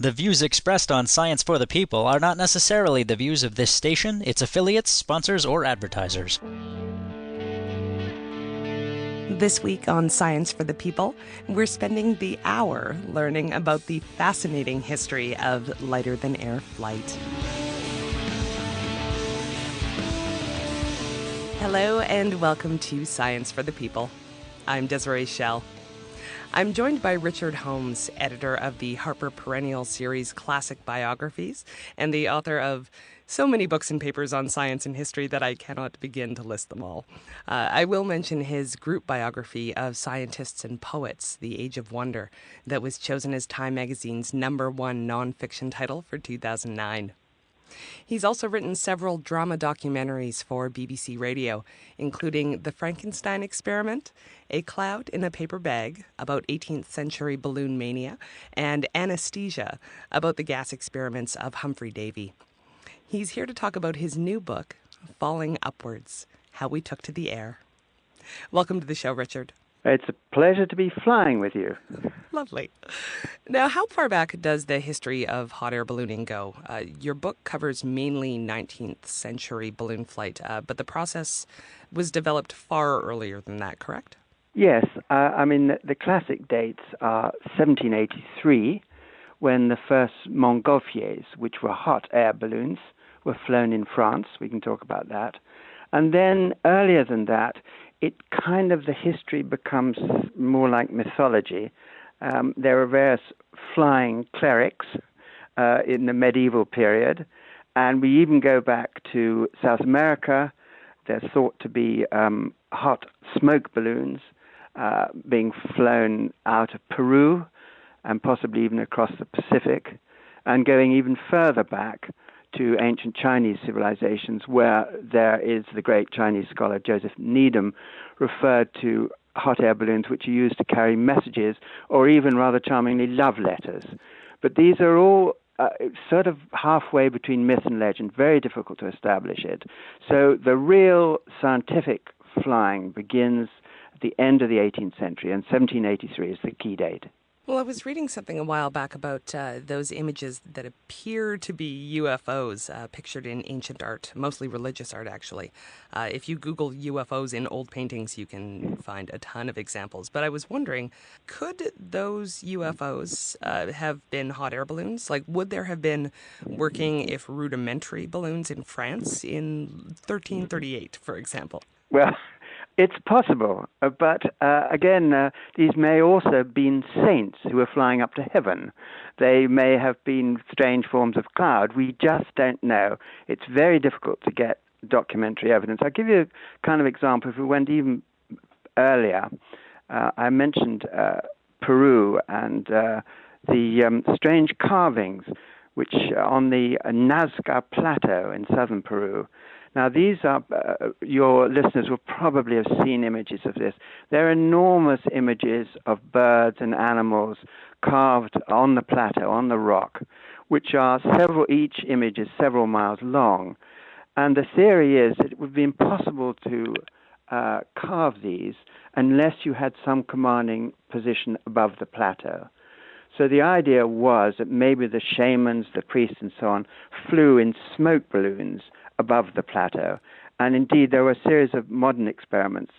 The views expressed on Science for the People are not necessarily the views of this station, its affiliates, sponsors, or advertisers. This week on Science for the People, we're spending the hour learning about the fascinating history of lighter-than-air flight. Hello and welcome to Science for the People. I'm Desiree Schell. I'm joined by Richard Holmes, editor of the Harper Perennial series Classic Biographies, and the author of so many books and papers on science and history that I cannot begin to list them all. I will mention his group biography of scientists and poets, The Age of Wonder, that was chosen as Time magazine's #1 nonfiction title for 2009. He's also written several drama documentaries for BBC Radio, including The Frankenstein Experiment, A Cloud in a Paper Bag, about 18th century balloon mania, and Anesthesia, about the gas experiments of Humphrey Davy. He's here to talk about his new book, Falling Upwards, How We Took to the Air. Welcome to the show, Richard. It's a pleasure to be flying with you. Lovely. Now, how far back does the history of hot air ballooning go? Your book covers mainly 19th century balloon flight, but the process was developed far earlier than that, correct? Yes. The classic dates are 1783, when the first Montgolfiers, which were hot air balloons, were flown in France. We can talk about that. And then earlier than that, the history becomes more like mythology. There are various flying clerics in the medieval period, and we even go back to South America. They're thought to be hot smoke balloons being flown out of Peru and possibly even across the Pacific, and going even further back to ancient Chinese civilizations, where there is the great Chinese scholar Joseph Needham referred to hot air balloons which are used to carry messages or even, rather charmingly, love letters. But these are all sort of halfway between myth and legend, very difficult to establish it. So the real scientific flying begins at the end of the 18th century, and 1783 is the key date. Well, I was reading something a while back about those images that appear to be UFOs pictured in ancient art, mostly religious art, actually. If you Google UFOs in old paintings, you can find a ton of examples. But I was wondering, could those UFOs have been hot air balloons? Like, would there have been working if rudimentary balloons in France in 1338, for example? Well, it's possible, but again, these may also have been saints who were flying up to heaven. They may have been strange forms of cloud. We just don't know. It's very difficult to get documentary evidence. I'll give you a kind of example. If we went even earlier, I mentioned Peru and the strange carvings which on the Nazca Plateau in southern Peru. Now, these are, your listeners will probably have seen images of this. They're enormous images of birds and animals carved on the plateau, on the rock, which are each image is several miles long. And the theory is that it would be impossible to carve these unless you had some commanding position above the plateau. So the idea was that maybe the shamans, the priests and so on, flew in smoke balloons above the plateau. And indeed, there were a series of modern experiments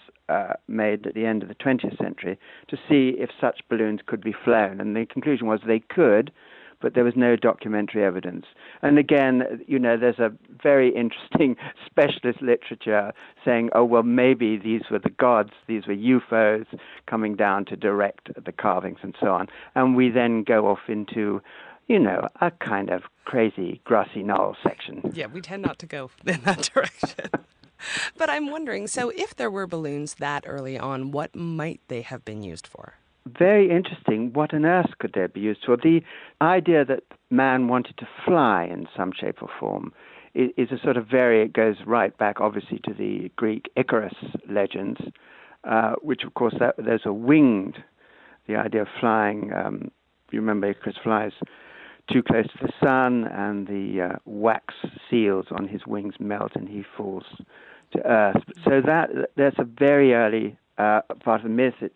made at the end of the 20th century to see if such balloons could be flown. And the conclusion was they could, but there was no documentary evidence. And again, there's a very interesting specialist literature saying, oh, well, maybe these were the gods, these were UFOs coming down to direct the carvings and so on. And we then go off into a kind of crazy grassy knoll section. Yeah, we tend not to go in that direction. But I'm wondering, so if there were balloons that early on, what might they have been used for? Very interesting. What on earth could they be used for? The idea that man wanted to fly in some shape or form is a sort of it goes right back, obviously, to the Greek Icarus legends, which, of course, those are winged. The idea of flying, you remember Icarus flies too close to the sun, and the wax seals on his wings melt, and he falls to earth. So that's a very early part of the myth. It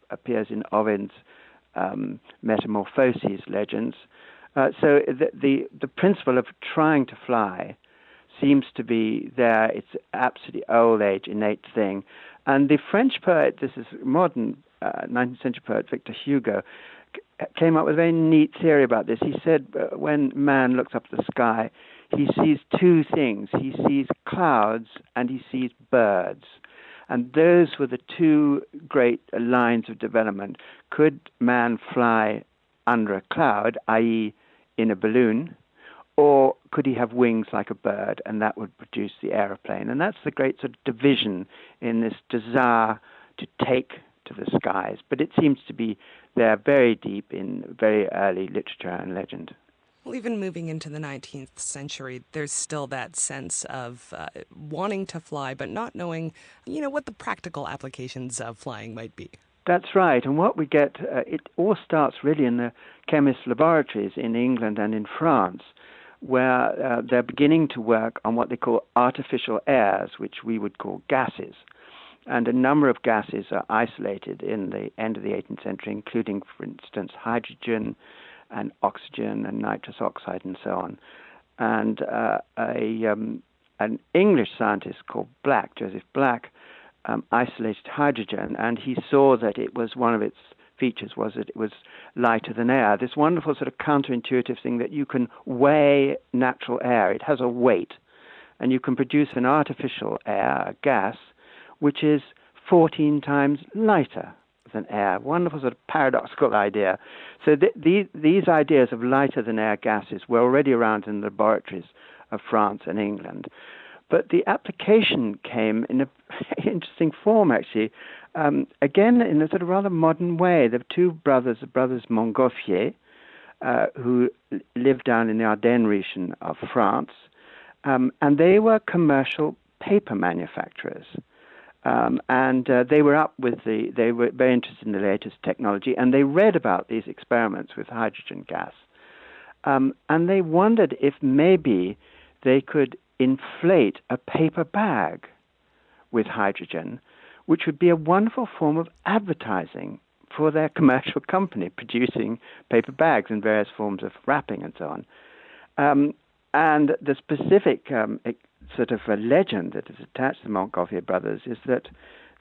appears in Ovid's Metamorphoses legends. So the principle of trying to fly seems to be there. It's absolutely old age, innate thing. And the French poet, this is modern 19th century poet Victor Hugo, came up with a very neat theory about this. He said when man looks up at the sky, he sees two things. He sees clouds and he sees birds. And those were the two great lines of development. Could man fly under a cloud, i.e. in a balloon, or could he have wings like a bird, and that would produce the aeroplane? And that's the great sort of division in this desire to take to the skies. But it seems to be there very deep in very early literature and legend. Well, even moving into the 19th century, there's still that sense of wanting to fly, but not knowing, what the practical applications of flying might be. That's right. And what we get, it all starts really in the chemists' laboratories in England and in France, where they're beginning to work on what they call artificial airs, which we would call gases. And a number of gases are isolated in the end of the 18th century, including, for instance, hydrogen and oxygen and nitrous oxide and so on. And an English scientist called Black, Joseph Black, isolated hydrogen, and he saw that it was one of its features was that it was lighter than air. This wonderful sort of counterintuitive thing that you can weigh natural air. It has a weight, and you can produce an artificial air, a gas, which is 14 times lighter than air. Wonderful sort of paradoxical idea. So these ideas of lighter than air gases were already around in the laboratories of France and England. But the application came in a very interesting form, actually. Again, in a sort of rather modern way. There were two brothers, the brothers Montgolfier, who lived down in the Ardennes region of France, and they were commercial paper manufacturers. They were they were very interested in the latest technology, and they read about these experiments with hydrogen gas. And they wondered if maybe they could inflate a paper bag with hydrogen, which would be a wonderful form of advertising for their commercial company producing paper bags in various forms of wrapping and so on. And the specific sort of a legend that is attached to the Montgolfier brothers is that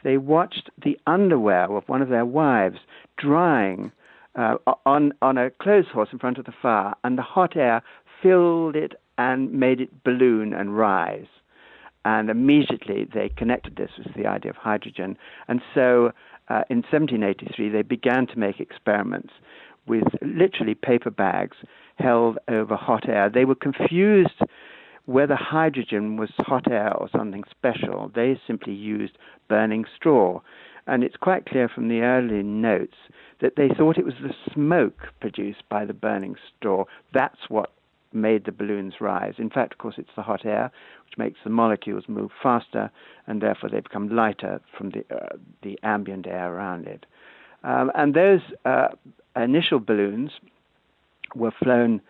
they watched the underwear of one of their wives drying on a clothes horse in front of the fire, and the hot air filled it and made it balloon and rise. And immediately they connected this with the idea of hydrogen. And so in 1783, they began to make experiments with literally paper bags held over hot air. They were confused whether hydrogen was hot air or something special. They simply used burning straw. And it's quite clear from the early notes that they thought it was the smoke produced by the burning straw. That's what made the balloons rise. In fact, of course, it's the hot air which makes the molecules move faster, and therefore they become lighter from the ambient air around it. And those initial balloons were flown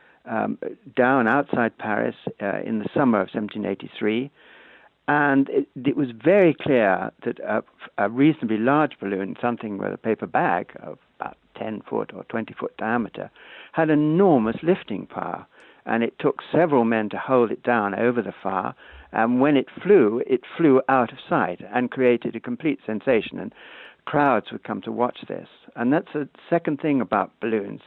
down outside Paris in the summer of 1783, and it was very clear that a reasonably large balloon, something with a paper bag of about 10-foot or 20-foot diameter, had enormous lifting power. And it took several men to hold it down over the fire. And when it flew out of sight and created a complete sensation. And crowds would come to watch this. And that's the second thing about balloons.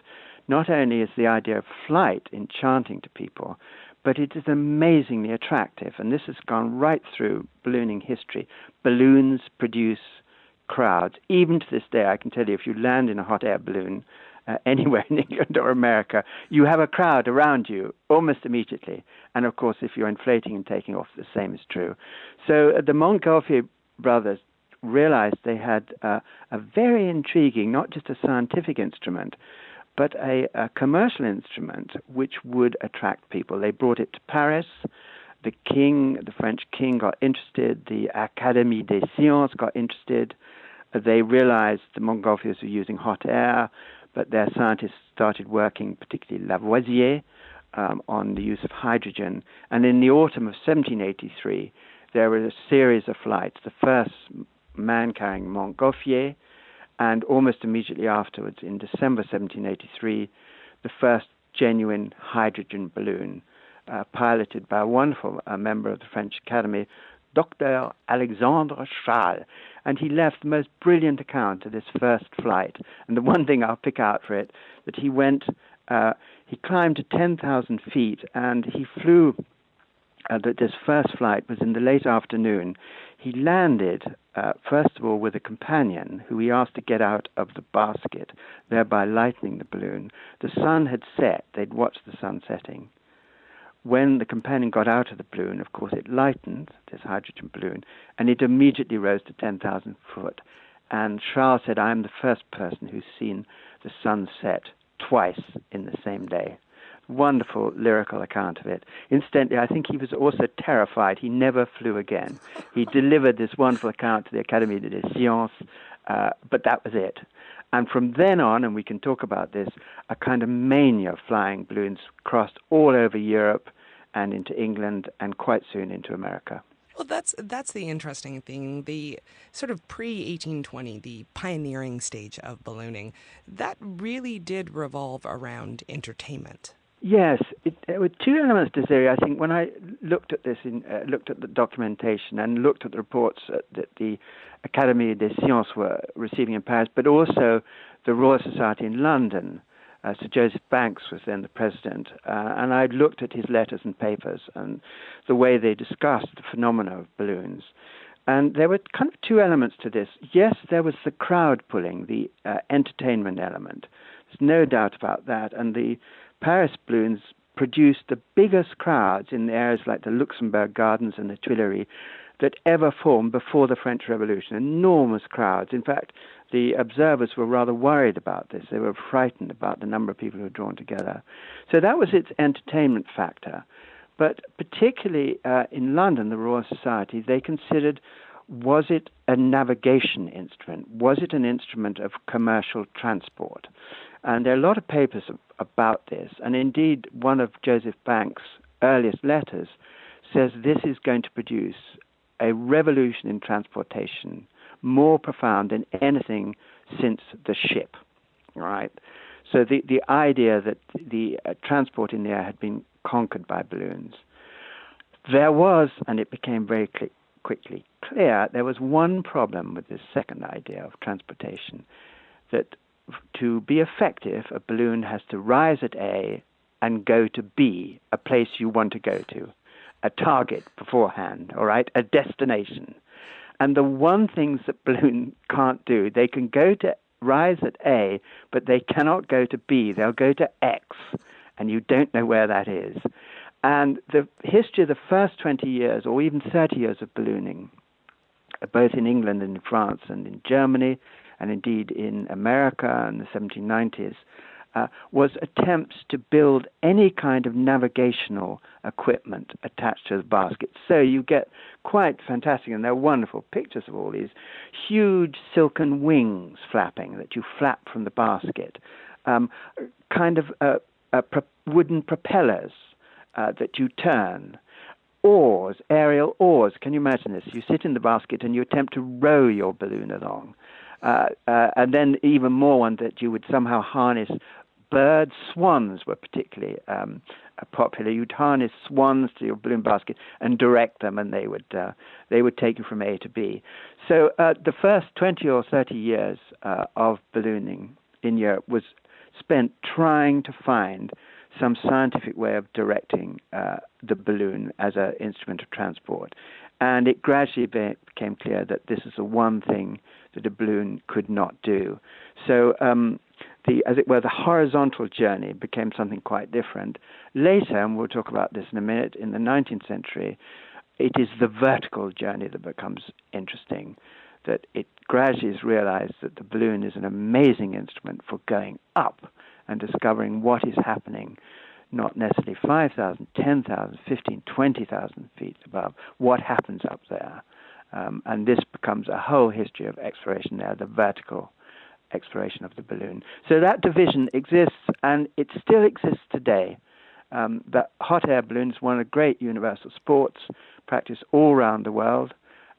Not only is the idea of flight enchanting to people, but it is amazingly attractive. And this has gone right through ballooning history. Balloons produce crowds. Even to this day, I can tell you, if you land in a hot air balloon anywhere in England or America, you have a crowd around you almost immediately. And of course, if you're inflating and taking off, the same is true. So the Montgolfier brothers realized they had a very intriguing, not just a scientific instrument, but a commercial instrument which would attract people. They brought it to Paris. The French king got interested. The Académie des Sciences got interested. They realized the Montgolfiers were using hot air, but their scientists started working, particularly Lavoisier, on the use of hydrogen. And in the autumn of 1783, there were a series of flights. The first man-carrying Montgolfier, and almost immediately afterwards, in December 1783, the first genuine hydrogen balloon, piloted by a wonderful member of the French Academy, Dr. Alexandre Charles. And he left the most brilliant account of this first flight. And the one thing I'll pick out for it, that he climbed to 10,000 feet, and he flew, that this first flight was in the late afternoon. He landed, first of all, with a companion who he asked to get out of the basket, thereby lightening the balloon. The sun had set. They'd watched the sun setting. When the companion got out of the balloon, of course, it lightened, this hydrogen balloon, and it immediately rose to 10,000 foot. And Charles said, I am the first person who's seen the sun set twice in the same day. Wonderful lyrical account of it. Incidentally, I think he was also terrified. He never flew again. He delivered this wonderful account to the Académie des Sciences, but that was it. And from then on, and we can talk about this, a kind of mania of flying balloons crossed all over Europe and into England and quite soon into America. Well, that's the interesting thing. The sort of pre-1820, the pioneering stage of ballooning, that really did revolve around entertainment. Yes, there were two elements to this area. I think when I looked at this, looked at the documentation and looked at the reports that the Académie des Sciences were receiving in Paris, but also the Royal Society in London. Sir Joseph Banks was then the president, and I looked at his letters and papers and the way they discussed the phenomena of balloons. And there were kind of two elements to this. Yes, there was the crowd pulling, the entertainment element. There's no doubt about that. And the Paris balloons produced the biggest crowds in areas like the Luxembourg Gardens and the Tuileries that ever formed before the French Revolution. Enormous crowds. In fact, the observers were rather worried about this. They were frightened about the number of people who were drawn together. So that was its entertainment factor. But particularly in London, the Royal Society, they considered, was it a navigation instrument? Was it an instrument of commercial transport? And there are a lot of papers about this. And indeed, one of Joseph Banks' earliest letters says this is going to produce a revolution in transportation more profound than anything since the ship, right? So the idea that the transport in the air had been conquered by balloons. There was, and it became very quickly clear, there was one problem with this second idea of transportation, that to be effective, a balloon has to rise at A and go to B, a place you want to go to, a target beforehand, all right, a destination. And the one things that balloon can't do, they can go to rise at A, but they cannot go to B. They'll go to X, and you don't know where that is. And the history of the first 20 years, or even 30 years of ballooning, both in England and in France and in Germany, and indeed in America in the 1790s, was attempts to build any kind of navigational equipment attached to the basket. So you get quite fantastic, and they're wonderful pictures of all these huge silken wings flapping that you flap from the basket, wooden propellers that you turn, oars, aerial oars. Can you imagine this? You sit in the basket and you attempt to row your balloon along. And then even more one that you would somehow harness birds. Swans were particularly popular. You'd harness swans to your balloon basket and direct them, and they would take you from A to B. So the first 20 or 30 years of ballooning in Europe was spent trying to find some scientific way of directing the balloon as an instrument of transport. And it gradually became clear that this is the one thing that a balloon could not do. So as it were, the horizontal journey became something quite different. Later, and we'll talk about this in a minute, in the 19th century, it is the vertical journey that becomes interesting, that it gradually is realized that the balloon is an amazing instrument for going up and discovering what is happening, not necessarily 5,000, 10,000, 15, 20,000 feet above, what happens up there. And this becomes a whole history of exploration there, the vertical exploration of the balloon. So that division exists, and it still exists today. The hot air balloon is one of the great universal sports practiced all around the world.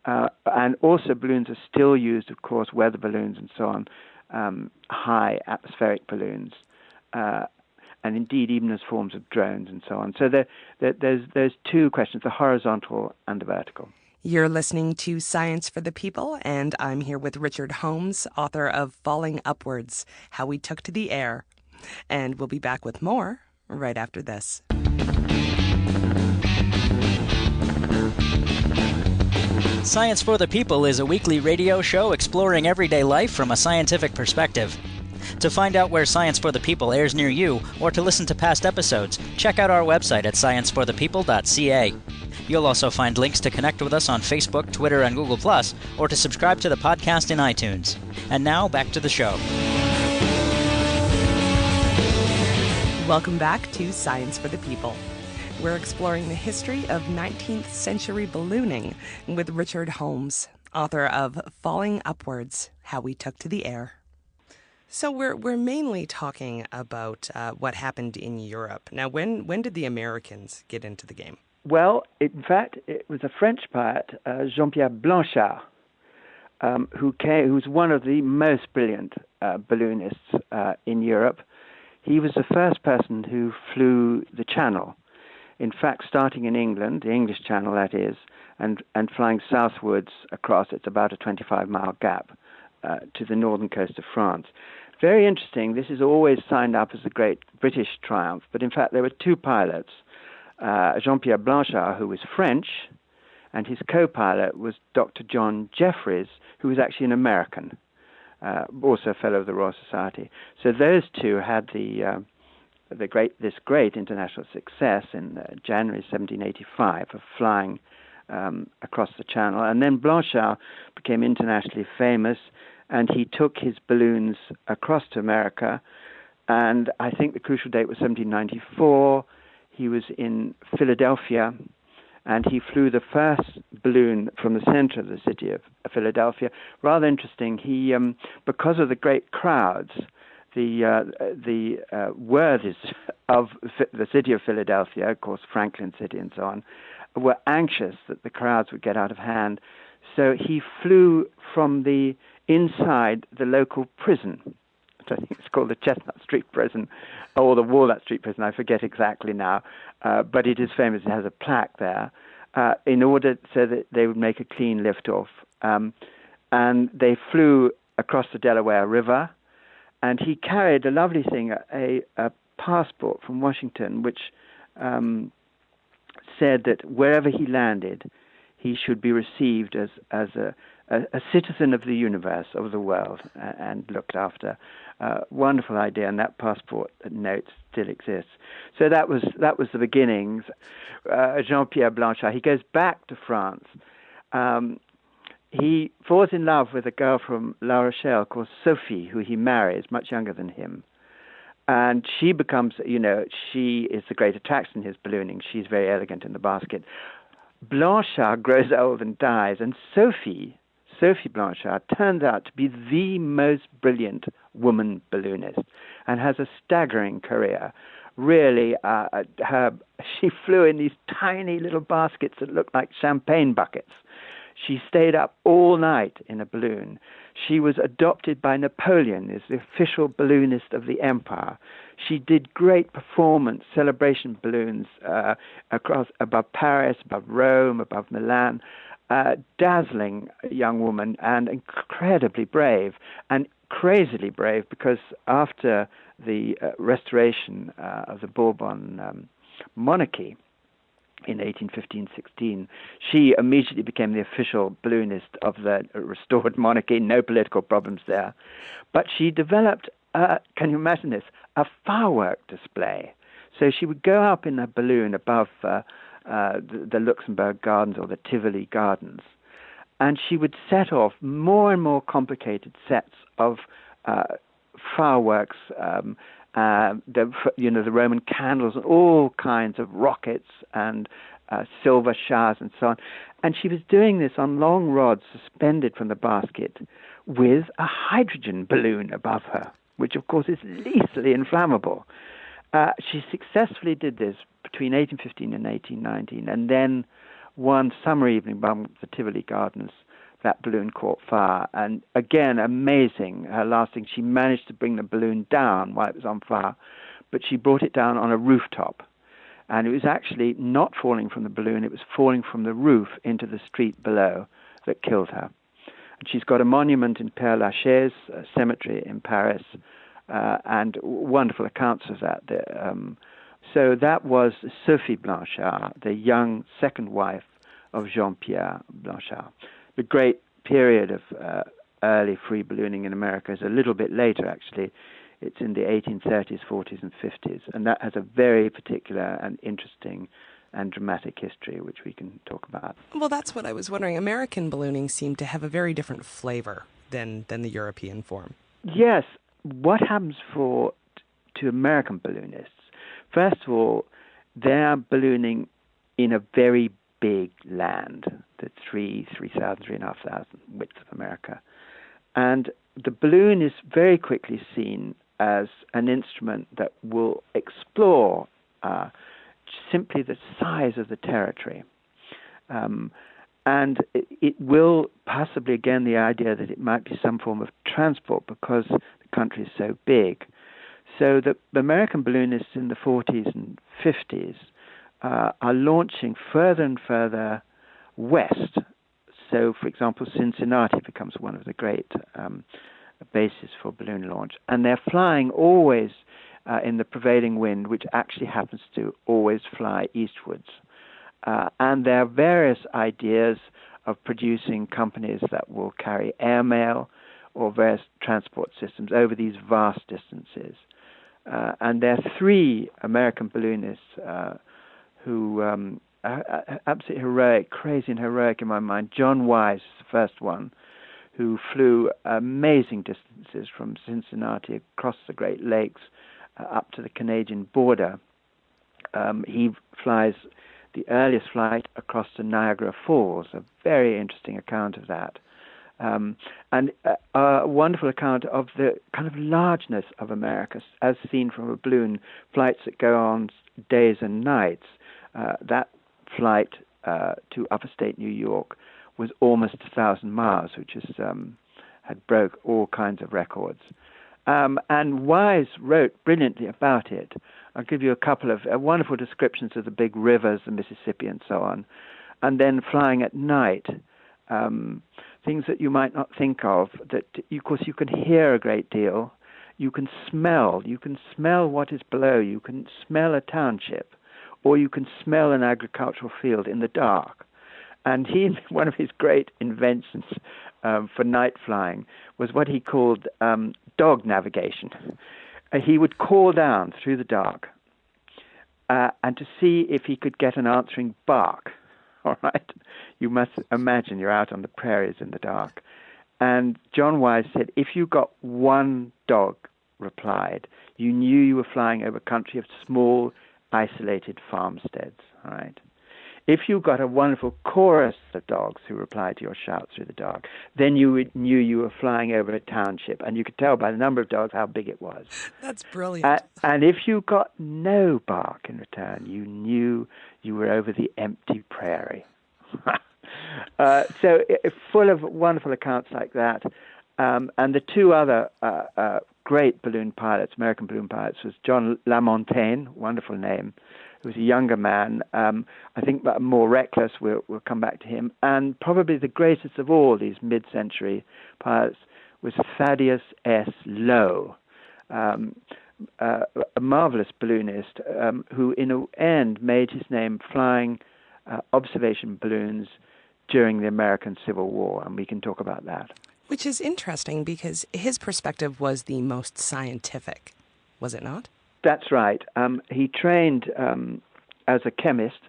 And also balloons are still used, of course, weather balloons and so on, high atmospheric balloons. and indeed even as forms of drones and so on. So there's two questions, the horizontal and the vertical. You're listening to Science for the People, and I'm here with Richard Holmes, author of Falling Upwards, How We Took to the Air. And we'll be back with more right after this. Science for the People is a weekly radio show exploring everyday life from a scientific perspective. To find out where Science for the People airs near you, or to listen to past episodes, check out our website at scienceforthepeople.ca. You'll also find links to connect with us on Facebook, Twitter, and Google+, or to subscribe to the podcast in iTunes. And now, back to the show. Welcome back to Science for the People. We're exploring the history of 19th century ballooning with Richard Holmes, author of Falling Upwards, How We Took to the Air. So we're mainly talking about what happened in Europe. Now, when did the Americans get into the game? Well, in fact, it was a French pilot, Jean-Pierre Blanchard, who's one of the most brilliant balloonists in Europe. He was the first person who flew the Channel. In fact, starting in England, the English Channel that is, and flying southwards across, it's about a 25-mile gap to the northern coast of France. Very interesting. This is always signed up as a great British triumph, but in fact there were two pilots, Jean-Pierre Blanchard, who was French, and his co-pilot was Dr. John Jeffries, who was actually an American, also a fellow of the Royal Society. So those two had this great international success in January 1785 of flying across the Channel. And then Blanchard became internationally famous, and he took his balloons across to America. And I think the crucial date was 1794. He was in Philadelphia, and he flew the first balloon from the center of the city of Philadelphia. Rather interesting, he because of the great crowds, the worthies of the city of Philadelphia, of course, Franklin City and so on, were anxious that the crowds would get out of hand. So he flew from the inside the local prison, which I think it's called the Chestnut Street Prison, or the Walnut Street Prison, I forget exactly now, but it is famous, it has a plaque there, in order so that they would make a clean liftoff. And they flew across the Delaware River, and he carried a lovely thing, a passport from Washington, which said that wherever he landed, he should be received as a citizen of the universe, of the world, and looked after. Wonderful idea, and that passport note still exists. So that was the beginnings. Jean-Pierre Blanchard, he goes back to France. He falls in love with a girl from La Rochelle called Sophie, who he marries, much younger than him. And she becomes, she is the great attraction in his ballooning. She's very elegant in the basket. Blanchard grows old and dies, and Sophie Blanchard turns out to be the most brilliant woman balloonist and has a staggering career. Really, she flew in these tiny little baskets that looked like champagne buckets. She stayed up all night in a balloon. She was adopted by Napoleon as the official balloonist of the empire. She did great performance, celebration balloons above Paris, above Rome, above Milan. Dazzling young woman and incredibly brave, and crazily brave, because after the restoration of the Bourbon monarchy in 1815-16, she immediately became the official balloonist of the restored monarchy. No political problems there. But she developed, can you imagine this, a firework display. So she would go up in a balloon above the Luxembourg Gardens or the Tivoli Gardens, and she would set off more and more complicated sets of fireworks, the Roman candles, and all kinds of rockets and silver showers and so on. And she was doing this on long rods suspended from the basket with a hydrogen balloon above her, which of course is lethally inflammable. She successfully did this between 1815 and 1819, and then one summer evening above the Tivoli Gardens, that balloon caught fire. And again, amazing, her last thing, she managed to bring the balloon down while it was on fire. but she brought it down on a rooftop. And it was actually not falling from the balloon, it was falling from the roof into the street below that killed her. And she's got a monument in Père Lachaise cemetery in Paris, and wonderful accounts of that. So that was Sophie Blanchard, the young second wife of Jean-Pierre Blanchard. The great period of early free ballooning in America is a little bit later, actually. It's in the 1830s, 40s, and 50s, and that has a very particular and interesting and dramatic history, which we can talk about. Well, that's what I was wondering. American ballooning seemed to have a very different flavor than the European form. Yes. What happens to American balloonists? First of all, they're ballooning in a very big land, the 3,500 width of America. And the balloon is very quickly seen as an instrument that will explore simply the size of the territory. And it will possibly, again, the idea that it might be some form of transport because the country is so big. So the American balloonists in the 40s and 50s are launching further and further west. So, for example, Cincinnati becomes one of the great bases for balloon launch. And they're flying always in the prevailing wind, which actually happens to always fly eastwards. And there are various ideas of producing companies that will carry airmail or various transport systems over these vast distances. And there are three American balloonists who are absolutely heroic, crazy and heroic in my mind. John Wise is the first one, who flew amazing distances from Cincinnati across the Great Lakes up to the Canadian border. He flies the earliest flight across to Niagara Falls, a very interesting account of that. And a wonderful account of the kind of largeness of America as seen from a balloon, flights that go on days and nights. That flight to upstate New York was almost 1,000 miles, which is, had broke all kinds of records. And Wise wrote brilliantly about it. I'll give you a couple of wonderful descriptions of the big rivers, the Mississippi and so on. And then flying at night, things that you might not think of, that, of course, you can hear a great deal. You can smell what is below. You can smell a township, or you can smell an agricultural field in the dark. And one of his great inventions for night flying was what he called dog navigation. He would call down through the dark and to see if he could get an answering bark. All right? You must imagine you're out on the prairies in the dark. And John Wise said, if you got one dog replied, you knew you were flying over country of small, isolated farmsteads. All right? If you got a wonderful chorus of dogs who replied to your shout through the dark, then you knew you were flying over a township, and you could tell by the number of dogs how big it was. That's brilliant. And if you got no bark in return, you knew you were over the empty prairie. So full of wonderful accounts like that. And the two other great balloon pilots, American balloon pilots, was John Lamontagne, wonderful name, who was a younger man, I think more reckless, we'll come back to him, and probably the greatest of all these mid-century pilots was Thaddeus S. Lowe, a marvelous balloonist who in the end made his name flying observation balloons during the American Civil War, and we can talk about that. Which is interesting because his perspective was the most scientific, was it not? That's right. He trained as a chemist,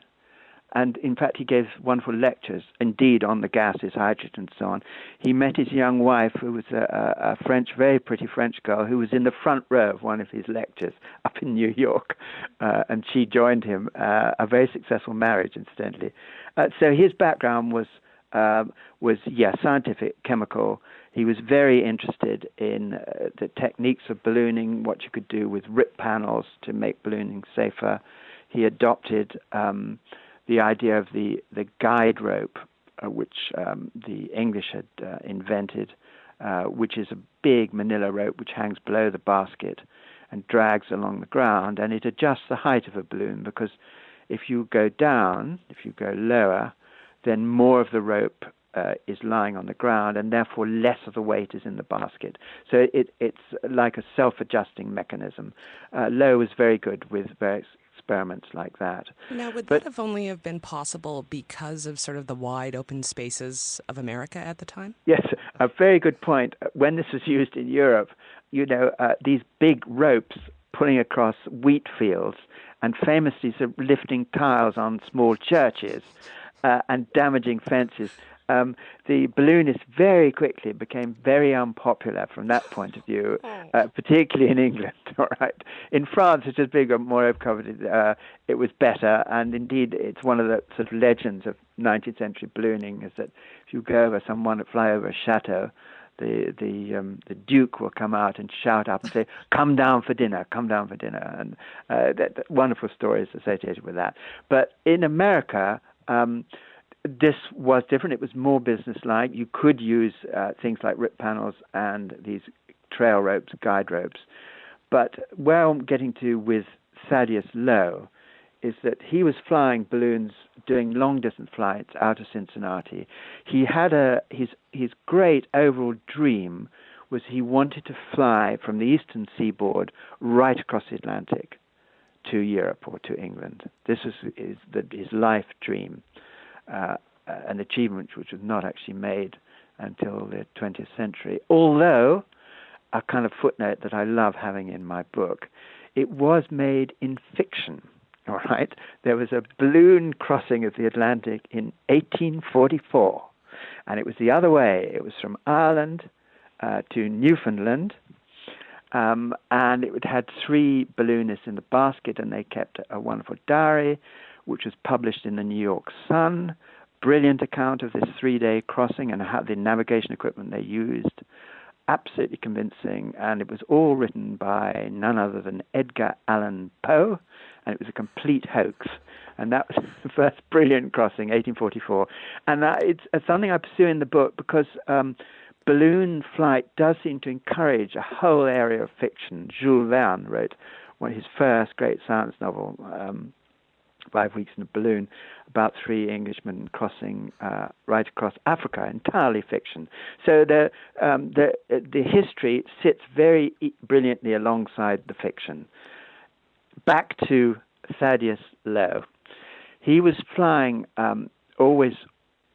and in fact he gave wonderful lectures, indeed, on the gases, hydrogen and so on. He met his young wife, who was a very pretty French girl, who was in the front row of one of his lectures up in New York, and she joined him, a very successful marriage, incidentally. So his background was scientific, chemical. He was very interested in the techniques of ballooning, what you could do with rip panels to make ballooning safer. He adopted the idea of the guide rope, which the English had invented, which is a big manila rope which hangs below the basket, and drags along the ground, and it adjusts the height of a balloon, because if you go down, if you go lower, then more of the rope is lying on the ground, and therefore less of the weight is in the basket. So it's like a self-adjusting mechanism. Lowe was very good with various experiments like that. Now, would that have only have been possible because of sort of the wide open spaces of America at the time? Yes, a very good point. When this was used in Europe, these big ropes pulling across wheat fields, and famously lifting tiles on small churches and damaging fences. The balloonists very quickly became very unpopular from that point of view, particularly in England. All right, in France, which is bigger, more coveted, it was better, and indeed, it's one of the sort of legends of 19th century ballooning is that if you go over fly over a chateau, the Duke will come out and shout up and say, "Come down for dinner, come down for dinner," and that wonderful stories associated with that. But in America, this was different. It was more business-like. You could use things like rip panels and these trail ropes, guide ropes. But where I'm getting to with Thaddeus Lowe is that he was flying balloons, doing long-distance flights out of Cincinnati. He had his great overall dream was he wanted to fly from the eastern seaboard right across the Atlantic to Europe or to England. This was his life dream. An achievement which was not actually made until the 20th century. Although, a kind of footnote that I love having in my book, it was made in fiction, all right? There was a balloon crossing of the Atlantic in 1844, and it was the other way. It was from Ireland to Newfoundland, and it had 3 balloonists in the basket, and they kept a wonderful diary, which was published in the New York Sun. Brilliant account of this 3-day crossing and how the navigation equipment they used. Absolutely convincing, and it was all written by none other than Edgar Allan Poe, and it was a complete hoax. And that was the first brilliant crossing, 1844. And it's something I pursue in the book because balloon flight does seem to encourage a whole area of fiction. Jules Verne wrote his first great science novel, 5 Weeks in a Balloon, about 3 Englishmen crossing right across Africa, entirely fiction. So the history sits very brilliantly alongside the fiction. Back to Thaddeus Lowe. He was flying always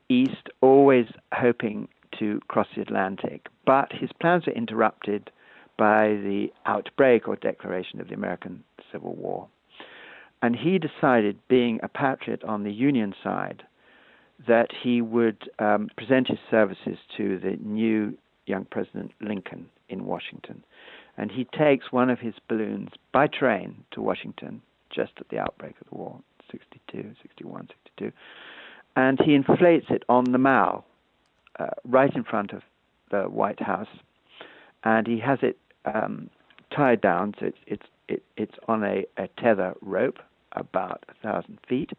east, always hoping to cross the Atlantic, but his plans were interrupted by the outbreak or declaration of the American Civil War. And he decided, being a patriot on the Union side, that he would present his services to the new young President Lincoln in Washington. And he takes one of his balloons by train to Washington just at the outbreak of the war, 61, 62. And he inflates it on the Mall, right in front of the White House. And he has it tied down, so it's on a tether rope, about 1,000 feet.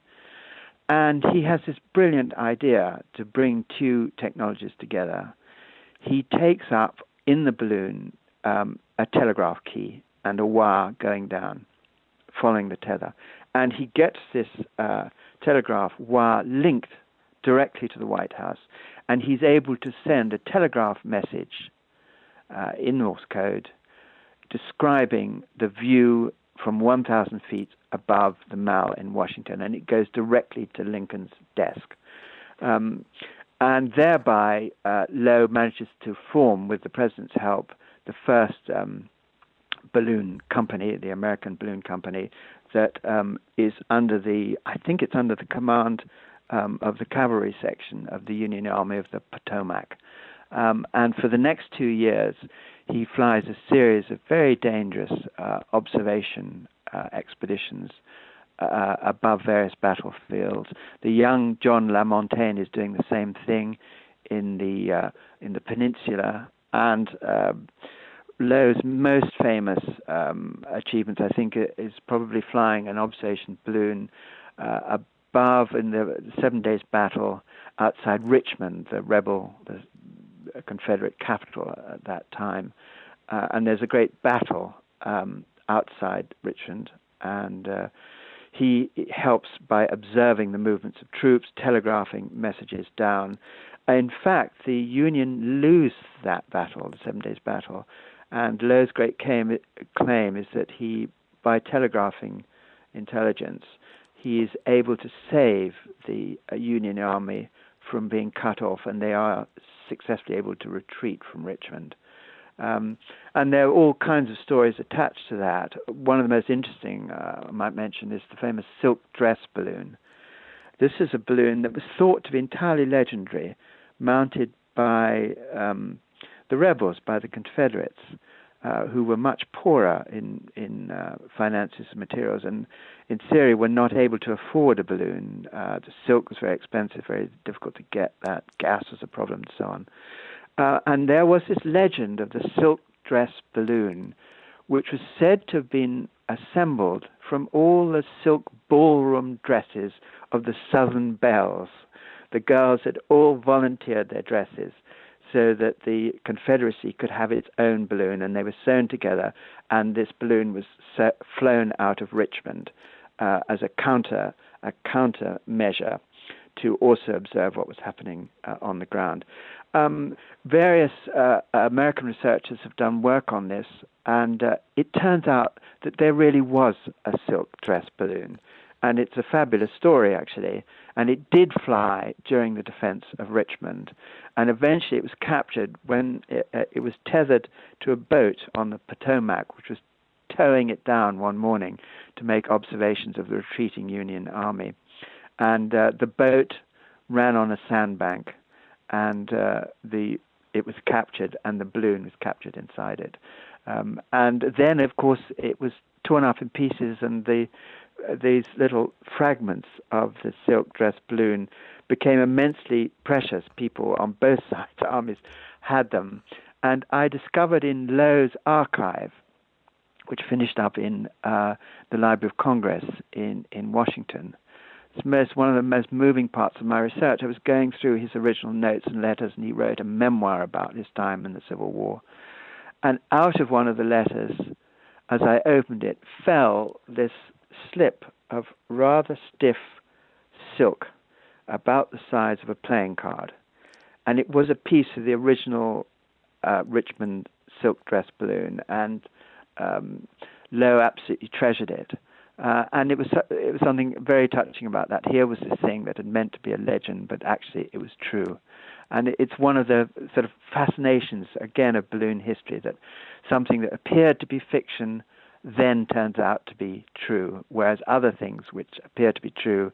And he has this brilliant idea to bring 2 technologies together. He takes up in the balloon a telegraph key and a wire going down, following the tether. And he gets this telegraph wire linked directly to the White House. And he's able to send a telegraph message in Morse code describing the view from 1,000 feet above the Mall in Washington, and it goes directly to Lincoln's desk. And thereby, Lowe manages to form, with the president's help, the first balloon company, the American Balloon Company, that is under the command of the cavalry section of the Union Army of the Potomac. And for the next 2 years, he flies a series of very dangerous observation expeditions above various battlefields. The young John LaMontagne is doing the same thing in the peninsula, and Lowe's most famous achievement, I think, is probably flying an observation balloon above in the 7 Days Battle outside Richmond, the Confederate capital at that time. And there's a great battle outside Richmond, and he helps by observing the movements of troops, telegraphing messages down. In fact, the Union lose that battle, the 7 Days Battle, and Lowe's great claim is that he, by telegraphing intelligence, he is able to save the Union army from being cut off, and they are successfully able to retreat from Richmond. And there are all kinds of stories attached to that. One of the most interesting, I might mention, is the famous silk dress balloon. This is a balloon that was thought to be entirely legendary, mounted by the rebels, by the Confederates, who were much poorer in finances and materials, and in theory were not able to afford a balloon. The silk was very expensive, very difficult to get. That gas was a problem, and so on. And there was this legend of the silk dress balloon, which was said to have been assembled from all the silk ballroom dresses of the Southern belles. The girls had all volunteered their dresses so that the Confederacy could have its own balloon, and they were sewn together, and this balloon was flown out of Richmond as a counter measure to also observe what was happening on the ground. Various American researchers have done work on this, and it turns out that there really was a silk dress balloon. And it's a fabulous story, actually. And it did fly during the defense of Richmond. And eventually it was captured when it was tethered to a boat on the Potomac, which was towing it down one morning to make observations of the retreating Union army. And the boat ran on a sandbank, and it was captured, and the balloon was captured inside it. And then, of course, it was torn up in pieces, and these little fragments of the silk dress balloon became immensely precious. People on both sides, armies, had them. And I discovered in Lowe's archive, which finished up in the Library of Congress in Washington. It's one of the most moving parts of my research. I was going through his original notes and letters, and he wrote a memoir about his time in the Civil War. And out of one of the letters, as I opened it, fell this slip of rather stiff silk, about the size of a playing card. And it was a piece of the original Richmond silk dress balloon, and Lowe absolutely treasured it. And it was something very touching about that. Here was this thing that had meant to be a legend, but actually it was true. And it's one of the sort of fascinations, again, of balloon history, that something that appeared to be fiction then turns out to be true, whereas other things which appear to be true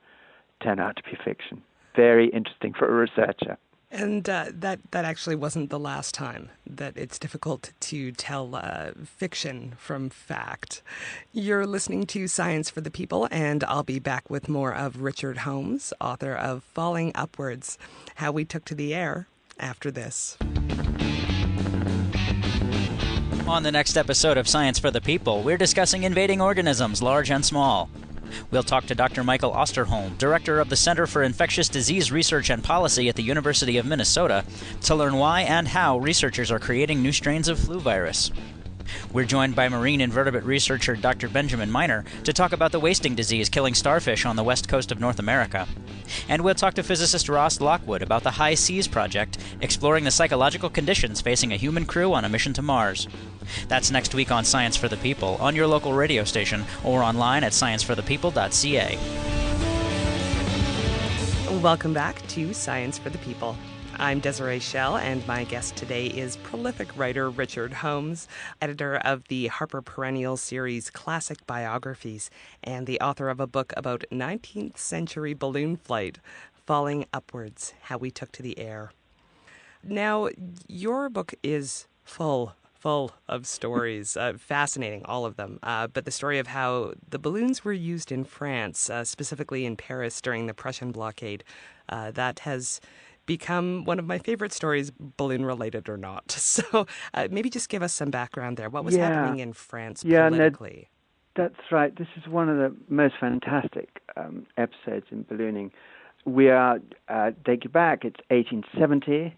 turn out to be fiction. Very interesting for a researcher. And that actually wasn't the last time that it's difficult to tell fiction from fact. You're listening to Science for the People, and I'll be back with more of Richard Holmes, author of Falling Upwards, How We Took to the Air, after this. On the next episode of Science for the People, we're discussing invading organisms, large and small. We'll talk to Dr. Michael Osterholm, director of the Center for Infectious Disease Research and Policy at the University of Minnesota, to learn why and how researchers are creating new strains of flu virus. We're joined by marine invertebrate researcher Dr. Benjamin Miner to talk about the wasting disease killing starfish on the west coast of North America. And we'll talk to physicist Ross Lockwood about the High Seas Project, exploring the psychological conditions facing a human crew on a mission to Mars. That's next week on Science for the People, on your local radio station, or online at scienceforthepeople.ca. Welcome back to Science for the People. I'm Desiree Schell, and my guest today is prolific writer Richard Holmes, editor of the Harper Perennial series Classic Biographies, and the author of a book about 19th century balloon flight, Falling Upwards, How We Took to the Air. Now, your book is full of stories, fascinating, all of them. But the story of how the balloons were used in France, specifically in Paris during the Prussian blockade, that has become one of my favorite stories, balloon-related or not. So maybe just give us some background there. What was happening in France politically? No, that's right. This is one of the most fantastic episodes in ballooning. We are, take you back, it's 1870.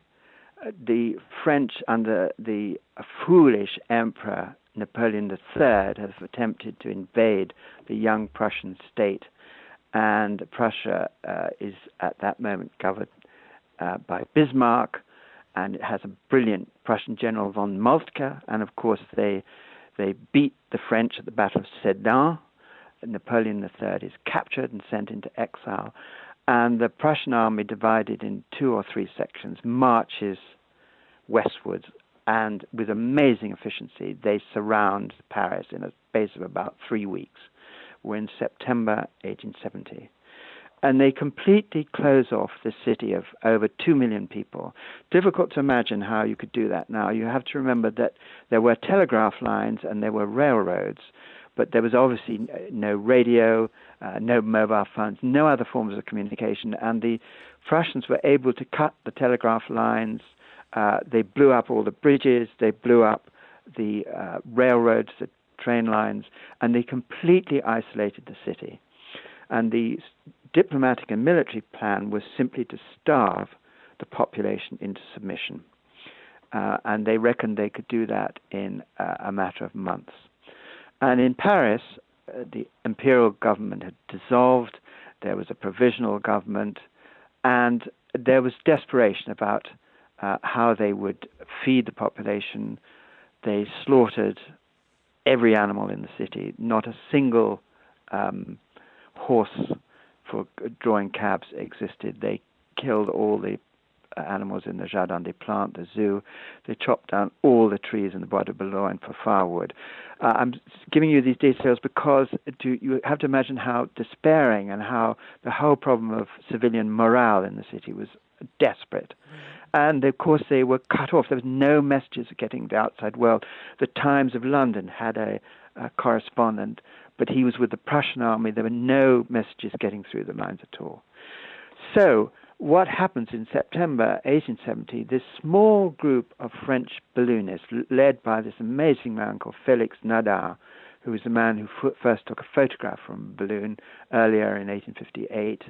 The French, under the foolish Emperor Napoleon III has attempted to invade the young Prussian state, and Prussia is at that moment governed by Bismarck, and it has a brilliant Prussian general von Moltke, and of course they beat the French at the Battle of Sedan. Napoleon III is captured and sent into exile, and the Prussian army, divided in 2 or 3 sections, marches westwards, and with amazing efficiency they surround Paris in a space of about 3 weeks. We're in September 1870. And they completely close off the city of over 2 million people. Difficult to imagine how you could do that now. You have to remember that there were telegraph lines and there were railroads, but there was obviously no radio, no mobile phones, no other forms of communication. And the Prussians were able to cut the telegraph lines. They blew up all the bridges. They blew up the railroads, the train lines, and they completely isolated the city. And the diplomatic and military plan was simply to starve the population into submission. And they reckoned they could do that in a matter of months. And in Paris, the imperial government had dissolved. There was a provisional government, and there was desperation about how they would feed the population. They slaughtered every animal in the city. Not a single horse for drawing cabs existed. They killed all the animals in the Jardin des Plantes, the zoo. They chopped down all the trees in the Bois de Boulogne for firewood. I'm giving you these details because you have to imagine how despairing and how the whole problem of civilian morale in the city was desperate. And of course they were cut off. There was no messages getting the outside world. The Times of London had a correspondent, but he was with the Prussian army. There were no messages getting through the lines at all. So what happens in September 1870, this small group of French balloonists, led by this amazing man called Félix Nadar, who was the man who first took a photograph from a balloon earlier in 1858,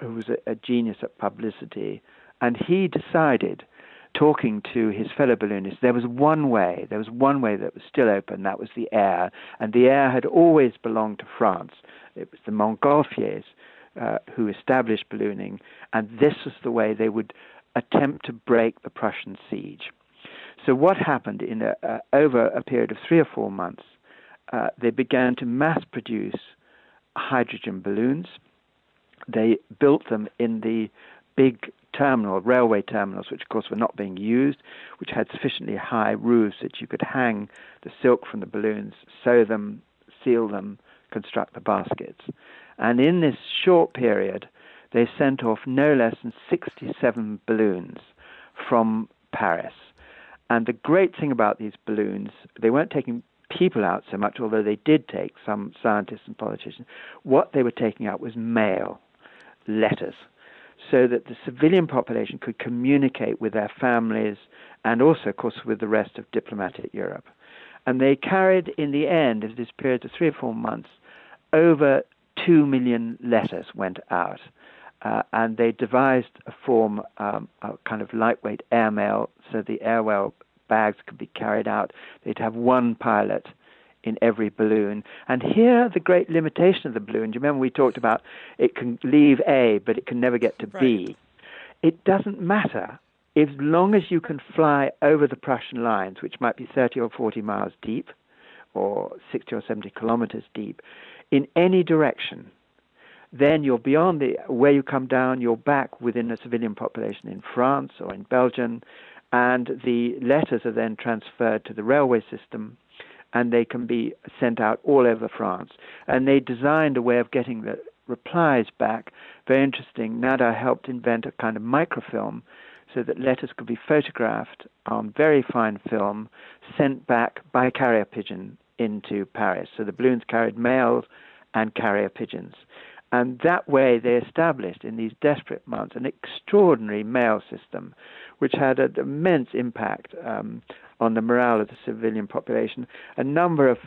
who was a genius at publicity, and he decided, talking to his fellow balloonists, there was one way that was still open, that was the air, and the air had always belonged to France. It was the Montgolfiers who established ballooning, and this was the way they would attempt to break the Prussian siege. So what happened over a period of 3 or 4 months, they began to mass produce hydrogen balloons. They built them in the big railway terminals, which of course were not being used, which had sufficiently high roofs that you could hang the silk from the balloons, sew them, seal them, construct the baskets. And in this short period, they sent off no less than 67 balloons from Paris. And the great thing about these balloons, they weren't taking people out so much, although they did take some scientists and politicians. What they were taking out was mail, letters, so that the civilian population could communicate with their families and also, of course, with the rest of diplomatic Europe. And they carried, in the end of this period of 3 or 4 months, over 2 million letters went out. And they devised a form, a kind of lightweight airmail, so the airmail bags could be carried out. They'd have one pilot in every balloon. And here, the great limitation of the balloon, do you remember we talked about it can leave A, but it can never get to B? Right. It doesn't matter. As long as you can fly over the Prussian lines, which might be 30 or 40 miles deep, or 60 or 70 kilometers deep, in any direction, then you're beyond where you come down, you're back within a civilian population in France or in Belgium, and the letters are then transferred to the railway system, and they can be sent out all over France. And they designed a way of getting the replies back. Very interesting. Nadar helped invent a kind of microfilm so that letters could be photographed on very fine film, sent back by carrier pigeon into Paris. So the balloons carried mails and carrier pigeons. And that way they established, in these desperate months, an extraordinary mail system, which had an immense impact on the morale of the civilian population. A number of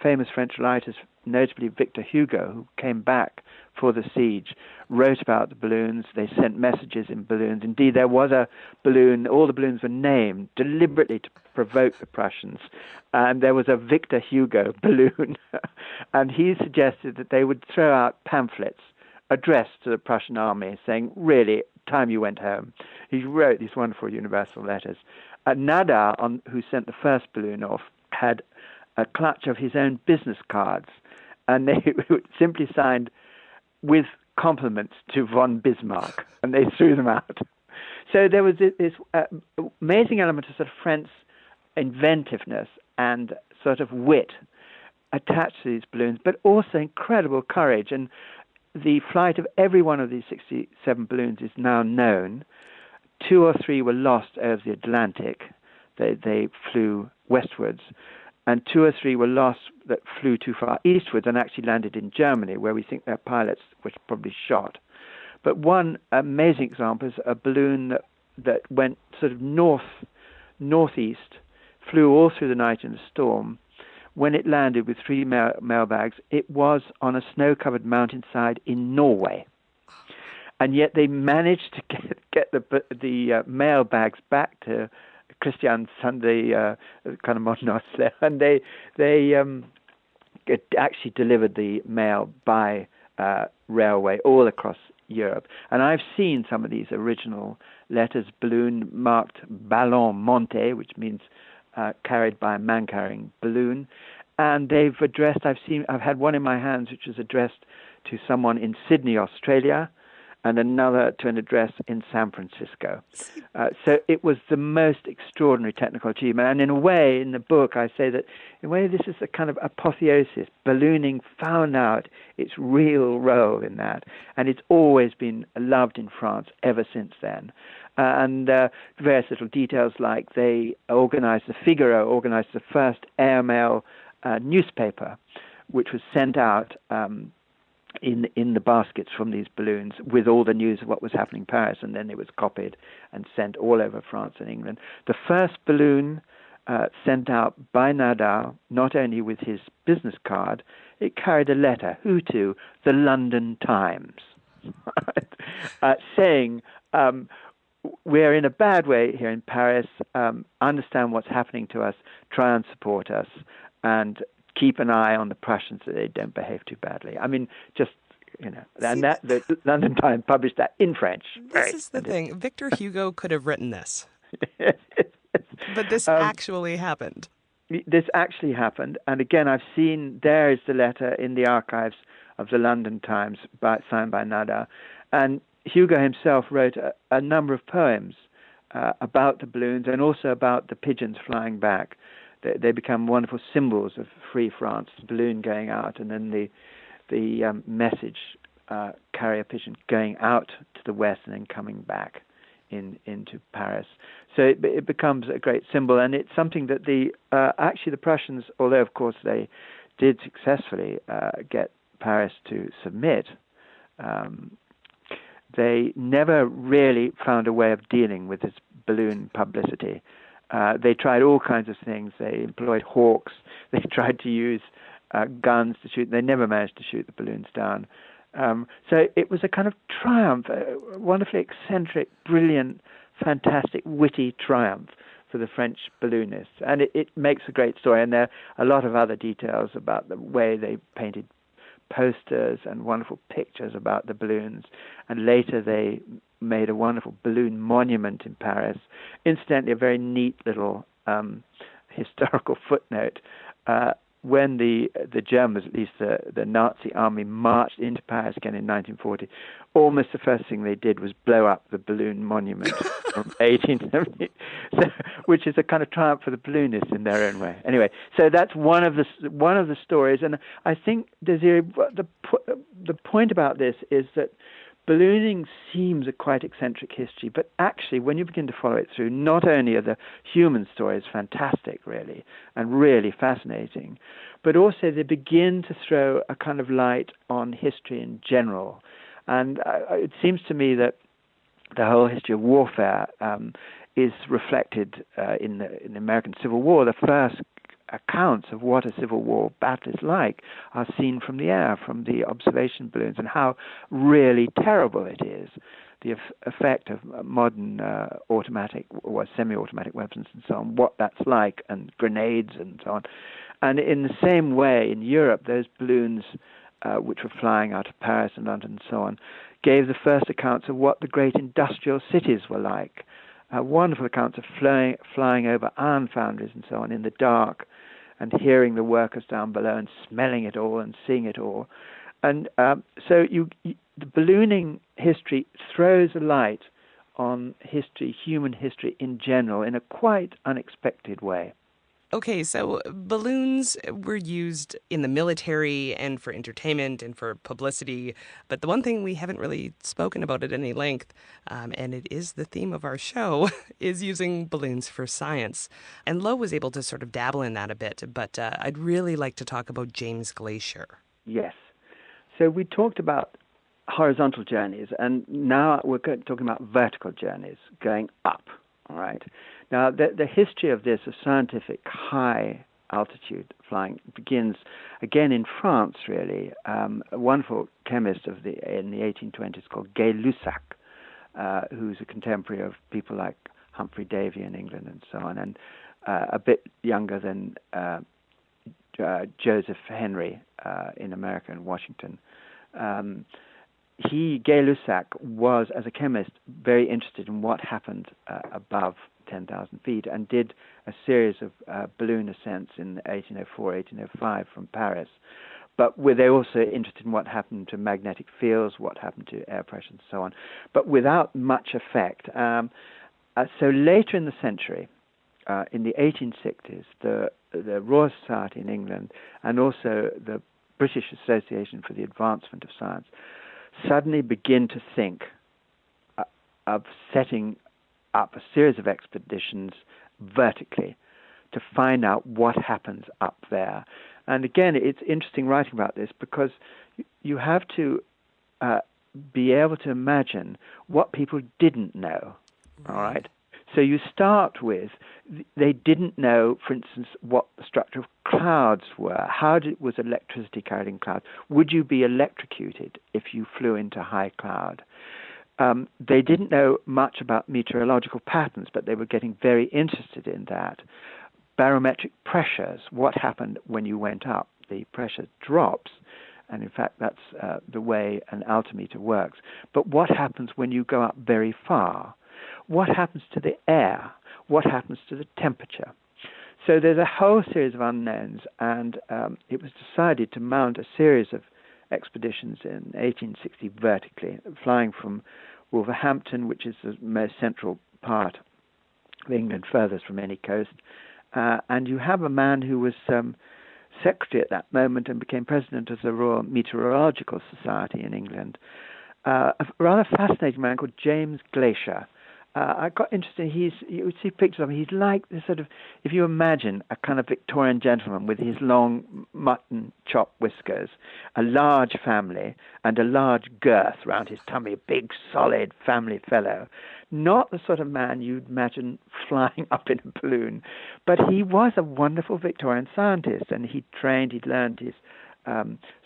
famous French writers, notably Victor Hugo, who came back for the siege, wrote about the balloons. They sent messages in balloons. Indeed, there was a balloon, all the balloons were named deliberately to provoke the Prussians. And there was a Victor Hugo balloon. And he suggested that they would throw out pamphlets addressed to the Prussian army saying, really, time you went home. He wrote these wonderful universal letters. Nadar, who sent the first balloon off, had a clutch of his own business cards, and they were simply signed with compliments to von Bismarck, and they threw them out. So there was this amazing element of sort of French inventiveness and sort of wit attached to these balloons, but also incredible courage. And the flight of every one of these 67 balloons is now known. 2 or 3 were lost over the Atlantic. They flew westwards. And 2 or 3 were lost that flew too far eastwards and actually landed in Germany, where we think their pilots were probably shot. But one amazing example is a balloon that went sort of northeast, flew all through the night in a storm. When it landed with 3 mailbags, it was on a snow-covered mountainside in Norway. And yet they managed to get the mailbags back to Kristiansand, the kind of modern Oslo, and they actually delivered the mail by railway all across Europe. And I've seen some of these original letters, balloon marked ballon monté, which means carried by a man-carrying balloon. And they've addressed, I've had one in my hands which was addressed to someone in Sydney, Australia, and another to an address in San Francisco. So it was the most extraordinary technical achievement. And in a way, in the book, I say that, in a way, this is a kind of apotheosis. Ballooning found out its real role in that. And it's always been loved in France ever since then. And various little details like the Figaro organized the first airmail newspaper, which was sent out in the baskets from these balloons with all the news of what was happening in Paris, and then it was copied and sent all over France and England. The first balloon sent out by Nadar, not only with his business card, it carried a letter, who to? The London Times, saying, we're in a bad way here in Paris, understand what's happening to us, try and support us, and keep an eye on the Prussians so they don't behave too badly. I mean, just, and the London Times published that in French. This is the thing. Victor Hugo could have written this. But this actually happened. This actually happened. And again, I've seen, there is the letter in the archives of the London Times signed by Nadar. And Hugo himself wrote a number of poems about the balloons and also about the pigeons flying back. They become wonderful symbols of free France, the balloon going out, and then the message, carrier pigeon, going out to the west and then coming back into Paris. So it becomes a great symbol, and it's something that actually the Prussians, although of course they did successfully get Paris to submit, they never really found a way of dealing with this balloon publicity. They tried all kinds of things. They employed hawks. They tried to use guns to shoot. They never managed to shoot the balloons down. So it was a kind of triumph, a wonderfully eccentric, brilliant, fantastic, witty triumph for the French balloonists. And it makes a great story. And there are a lot of other details about the way they painted posters and wonderful pictures about the balloons. And later they made a wonderful balloon monument in Paris. Incidentally, a very neat little historical footnote. When the Germans, at least the Nazi army, marched into Paris again in 1940, almost the first thing they did was blow up the balloon monument from 1870, which is a kind of triumph for the balloonists in their own way. Anyway, so that's one of the stories, and I think the point about this is that ballooning seems a quite eccentric history, but actually, when you begin to follow it through, not only are the human stories fantastic, really, and really fascinating, but also they begin to throw a kind of light on history in general. And it seems to me that the whole history of warfare is reflected in the American Civil War. The first accounts of what a Civil War battle is like are seen from the air, from the observation balloons, and how really terrible it is. The effect of modern automatic or semi-automatic weapons and so on, what that's like, and grenades and so on. And in the same way, in Europe, those balloons, which were flying out of Paris and London and so on, gave the first accounts of what the great industrial cities were like. Wonderful accounts of flying over iron foundries and so on in the dark, and hearing the workers down below and smelling it all and seeing it all. And so the ballooning history throws a light on history, human history in general, in a quite unexpected way. Okay, so balloons were used in the military and for entertainment and for publicity, but the one thing we haven't really spoken about at any length, and it is the theme of our show, is using balloons for science. And Lowe was able to sort of dabble in that a bit, but I'd really like to talk about James Glaisher. Yes. So we talked about horizontal journeys, and now we're talking about vertical journeys, going up, all right? Now, the history of this, of scientific high-altitude flying, begins, again, in France, really. A wonderful chemist in the 1820s called Gay-Lussac, who's a contemporary of people like Humphrey Davy in England and so on, and a bit younger than Joseph Henry in America and Washington. Gay-Lussac was, as a chemist, very interested in what happened above 10,000 feet, and did a series of balloon ascents in 1804, 1805 from Paris. But were they also interested in what happened to magnetic fields, what happened to air pressure, and so on, but without much effect. So later in the century, in the 1860s, the Royal Society in England and also the British Association for the Advancement of Science suddenly begin to think of setting up a series of expeditions vertically to find out what happens up there. And again, it's interesting writing about this because you have to be able to imagine what people didn't know, all right? So you start with, they didn't know, for instance, what the structure of clouds were. Was electricity carried in clouds? Would you be electrocuted if you flew into high cloud? They didn't know much about meteorological patterns, but they were getting very interested in that. Barometric pressures, what happened when you went up? The pressure drops, and in fact that's the way an altimeter works. But what happens when you go up very far? What happens to the air? What happens to the temperature? So there's a whole series of unknowns, and it was decided to mount a series of expeditions in 1860 vertically, flying from Wolverhampton, which is the most central part of England, furthest from any coast. And you have a man who was secretary at that moment and became president of the Royal Meteorological Society in England, a rather fascinating man called James Glaisher. I got interested. You would see pictures of him. He's like this sort of, if you imagine a kind of Victorian gentleman with his long mutton chop whiskers, a large family, and a large girth round his tummy, a big, solid family fellow. Not the sort of man you'd imagine flying up in a balloon, but he was a wonderful Victorian scientist, and he'd learned his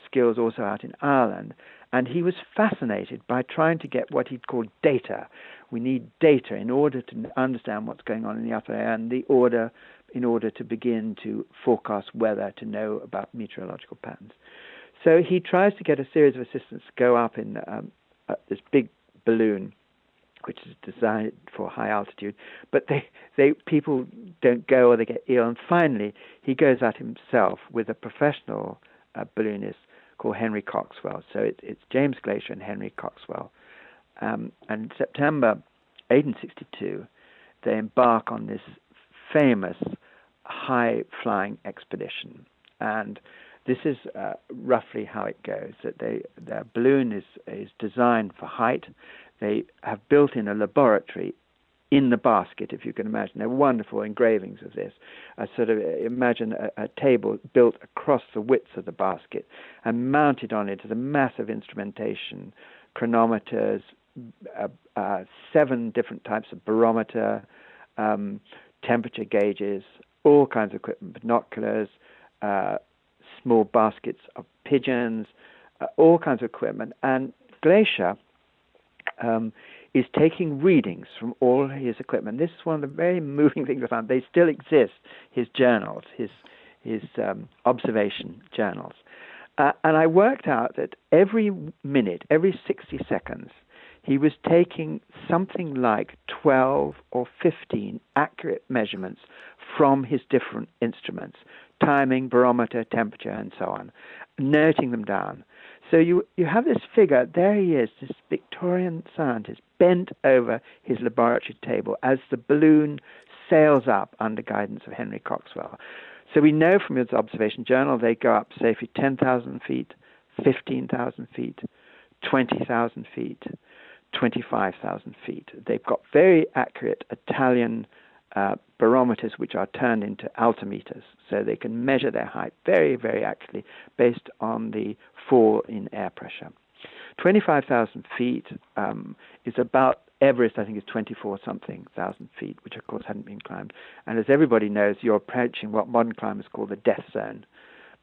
skills also out in Ireland, and he was fascinated by trying to get what he'd called data. We need data in order to understand what's going on in the upper air, and in order to begin to forecast weather, to know about meteorological patterns. So he tries to get a series of assistants to go up in this big balloon, which is designed for high altitude, but people don't go or they get ill, and finally he goes out himself with a professional balloonist called Henry Coxwell. So it's James Glaisher and Henry Coxwell. And in September 1862, they embark on this famous high-flying expedition. And this is roughly how it goes. That their balloon is designed for height. They have built in a laboratory in the basket, if you can imagine. They're wonderful engravings of this. Imagine a table built across the width of the basket, and mounted on it is a massive instrumentation, chronometers, 7 different types of barometer, temperature gauges, all kinds of equipment, binoculars, small baskets of pigeons, all kinds of equipment. And Glacier is taking readings from all his equipment. This is one of the very moving things I found. They still exist, his journals, his observation journals. And I worked out that every minute, every 60 seconds, he was taking something like 12 or 15 accurate measurements from his different instruments, timing, barometer, temperature, and so on, noting them down. So you have this figure, there he is, this Victorian scientist, bent over his laboratory table as the balloon sails up under guidance of Henry Coxwell. So we know from his observation journal they go up safely 10,000 feet, 15,000 feet, 20,000 feet, 25,000 feet. They've got very accurate Italian barometers which are turned into altimeters, so they can measure their height very, very accurately based on the fall in air pressure. 25,000 feet is about Everest, I think, is 24-something thousand feet, which, of course, hadn't been climbed. And as everybody knows, you're approaching what modern climbers call the death zone,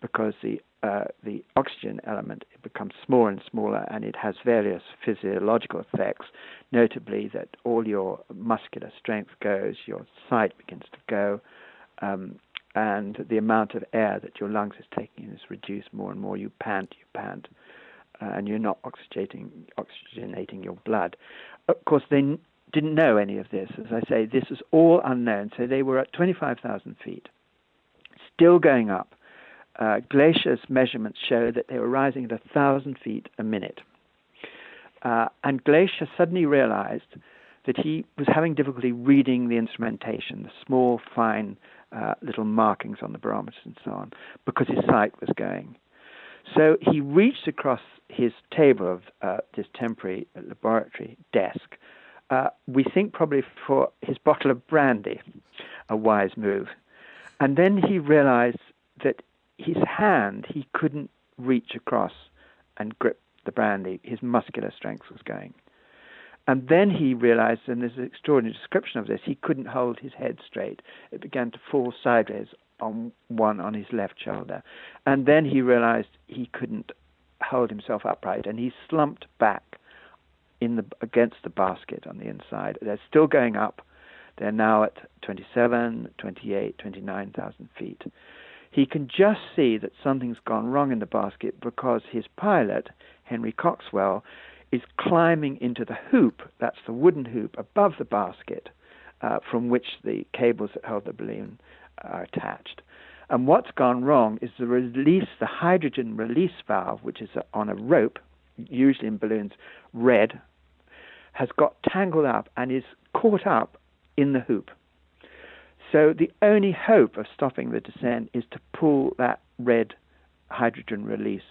because the oxygen element becomes smaller and smaller, and it has various physiological effects, notably that all your muscular strength goes, your sight begins to go, and the amount of air that your lungs is taking is reduced more and more. You pant, and you're not oxygenating your blood. Of course, they didn't know any of this. As I say, this is all unknown. So they were at 25,000 feet, still going up. Glacier's measurements show that they were rising at 1,000 feet a minute. And Glacier suddenly realized that he was having difficulty reading the instrumentation, the small, fine little markings on the barometers and so on, because his sight was going. So he reached across his table of this temporary laboratory desk, we think probably for his bottle of brandy, a wise move. And then he realized that his hand, he couldn't reach across and grip the brandy. His muscular strength was going. And then he realized, and there's an extraordinary description of this, he couldn't hold his head straight. It began to fall sideways on his left shoulder. And then he realized he couldn't hold himself upright, and he slumped back against the basket on the inside. They're still going up. They're now at 27, 28, 29,000 feet. He can just see that something's gone wrong in the basket because his pilot, Henry Coxwell, is climbing into the hoop, that's the wooden hoop above the basket, from which the cables that hold the balloon are attached. And what's gone wrong is the hydrogen release valve, which is on a rope, usually in balloons red, has got tangled up and is caught up in the hoop. So the only hope of stopping the descent is to pull that red hydrogen release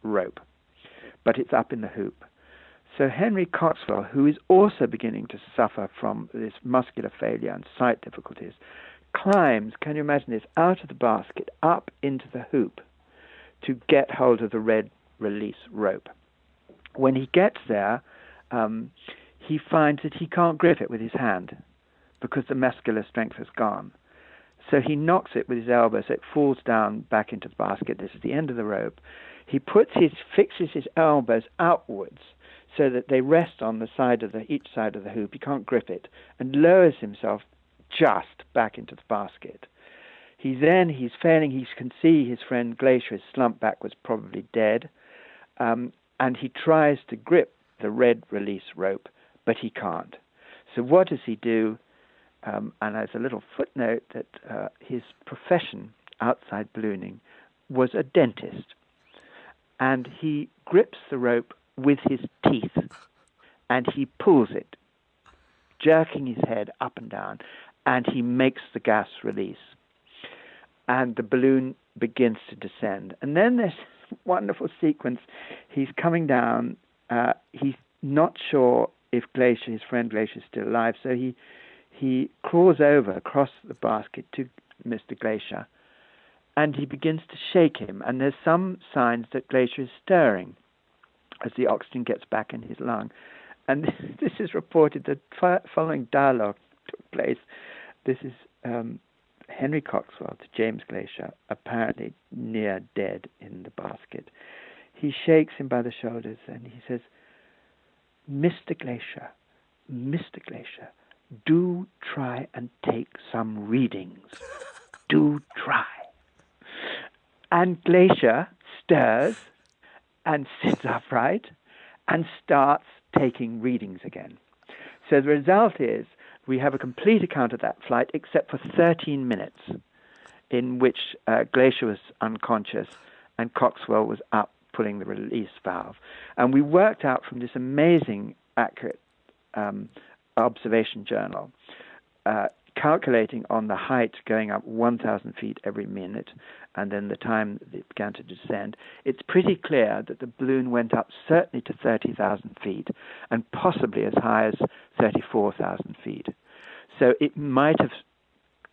rope, but it's up in the hoop. So Henry Coxwell, who is also beginning to suffer from this muscular failure and sight difficulties, climbs, can you imagine this, out of the basket, up into the hoop to get hold of the red release rope. When he gets there, he finds that he can't grip it with his hand because the muscular strength has gone. So he knocks it with his elbow, so it falls down back into the basket. This is the end of the rope. He fixes his elbows outwards so that they rest on each side of the hoop. He can't grip it, and lowers himself just back into the basket. He's failing. He can see his friend Glacier is slumped backwards, probably dead, and he tries to grip the red release rope, but he can't. So what does he do? And as a little footnote, that his profession outside ballooning was a dentist, and he grips the rope with his teeth, and he pulls it, jerking his head up and down, and he makes the gas release, and the balloon begins to descend. And then there's this wonderful sequence. He's coming down. He's not sure if Glacier, his friend Glacier, is still alive, so he crawls over across the basket to Mr. Glacier, and he begins to shake him, and there's some signs that Glacier is stirring as the oxygen gets back in his lung. And this is reported that following dialogue took place. This is Henry Coxwell to James Glaisher, apparently near dead in the basket. He shakes him by the shoulders and he says, Mr. Glaisher, do try and take some readings. Do try. And Glaisher stirs and sits upright and starts taking readings again. So the result is we have a complete account of that flight except for 13 minutes in which Glaisher was unconscious and Coxwell was up pulling the release valve. And we worked out from this amazing accurate observation journal, calculating on the height going up 1,000 feet every minute and then the time that it began to descend, it's pretty clear that the balloon went up certainly to 30,000 feet and possibly as high as 34,000 feet. So it might have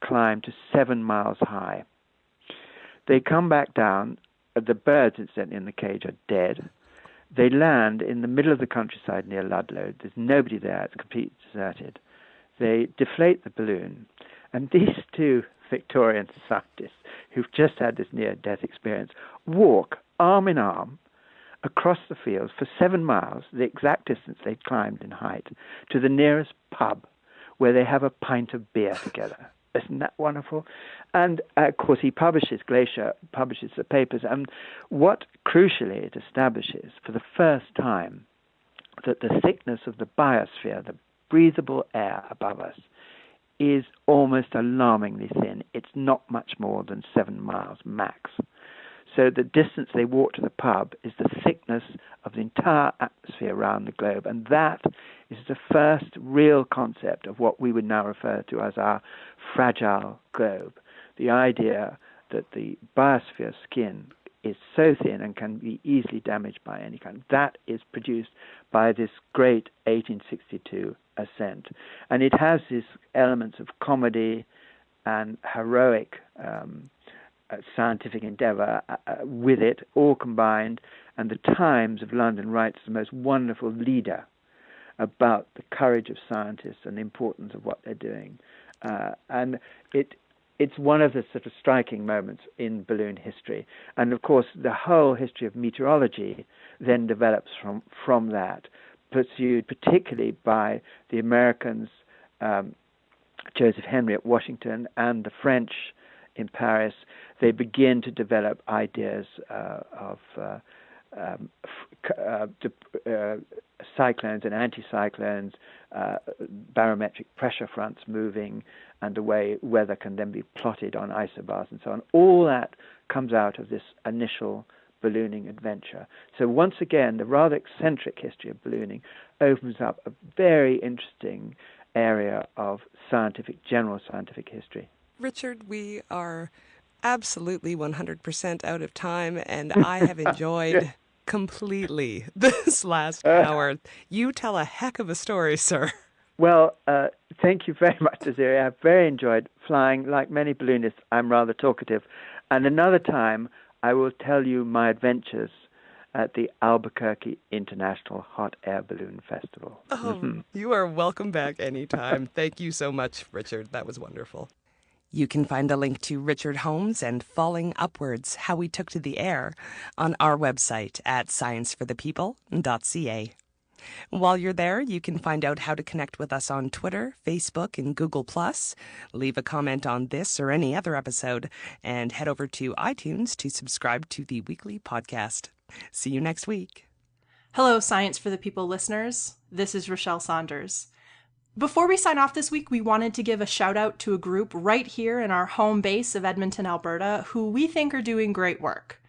climbed to 7 miles high. They come back down. The birds, incidentally, in the cage are dead. They land in the middle of the countryside near Ludlow. There's nobody there. It's completely deserted. They deflate the balloon. And these two Victorian scientists who've just had this near-death experience walk arm in arm across the fields for 7 miles, the exact distance they'd climbed in height, to the nearest pub where they have a pint of beer together. Isn't that wonderful? And, of course, Glaisher publishes the papers. And what, crucially, it establishes for the first time that the thickness of the biosphere, the breathable air above us, is almost alarmingly thin. It's not much more than 7 miles max. So the distance they walk to the pub is the thickness of the entire atmosphere around the globe. And that is the first real concept of what we would now refer to as our fragile globe. The idea that the biosphere skin is so thin and can be easily damaged by any kind. That is produced by this great 1862 ascent. And it has these elements of comedy and heroic scientific endeavor with it, all combined. And the Times of London writes the most wonderful leader about the courage of scientists and the importance of what they're doing. And it's one of the sort of striking moments in balloon history. And, of course, the whole history of meteorology then develops from that, pursued particularly by the Americans, Joseph Henry at Washington, and the French in Paris. They begin to develop ideas of cyclones and anticyclones, barometric pressure fronts moving, and the way weather can then be plotted on isobars and so on. All that comes out of this initial ballooning adventure. So once again, the rather eccentric history of ballooning opens up a very interesting area of general scientific history. Richard, we are absolutely 100% out of time, and I have enjoyed completely this last hour. You tell a heck of a story, sir. Well, thank you very much, Desiree. I've very enjoyed flying. Like many balloonists, I'm rather talkative. And another time, I will tell you my adventures at the Albuquerque International Hot Air Balloon Festival. Oh, you are welcome back anytime. Thank you so much, Richard. That was wonderful. You can find a link to Richard Holmes and Falling Upwards, How We Took to the Air, on our website at scienceforthepeople.ca. While you're there, you can find out how to connect with us on Twitter, Facebook, and Google+. Leave a comment on this or any other episode, and head over to iTunes to subscribe to the weekly podcast. See you next week. Hello, Science for the People listeners. This is Rochelle Saunders. Before we sign off this week, we wanted to give a shout out to a group right here in our home base of Edmonton, Alberta, who we think are doing great work.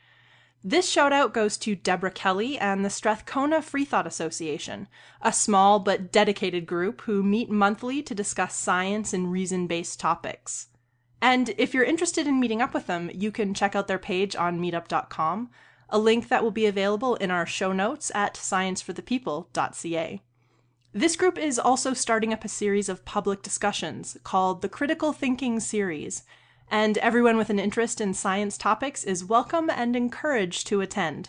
This shout out goes to Deborah Kelly and the Strathcona Freethought Association, a small but dedicated group who meet monthly to discuss science and reason-based topics. And if you're interested in meeting up with them, you can check out their page on meetup.com, a link that will be available in our show notes at scienceforthepeople.ca. This group is also starting up a series of public discussions called the Critical Thinking Series, and everyone with an interest in science topics is welcome and encouraged to attend.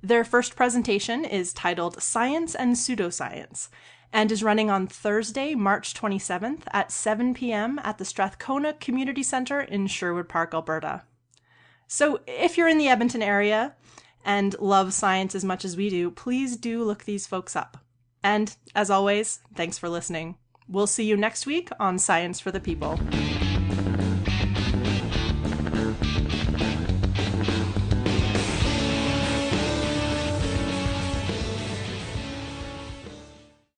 Their first presentation is titled Science and Pseudoscience, and is running on Thursday, March 27th at 7 p.m. at the Strathcona Community Centre in Sherwood Park, Alberta. So if you're in the Edmonton area and love science as much as we do, please do look these folks up. And as always, thanks for listening. We'll see you next week on Science for the People.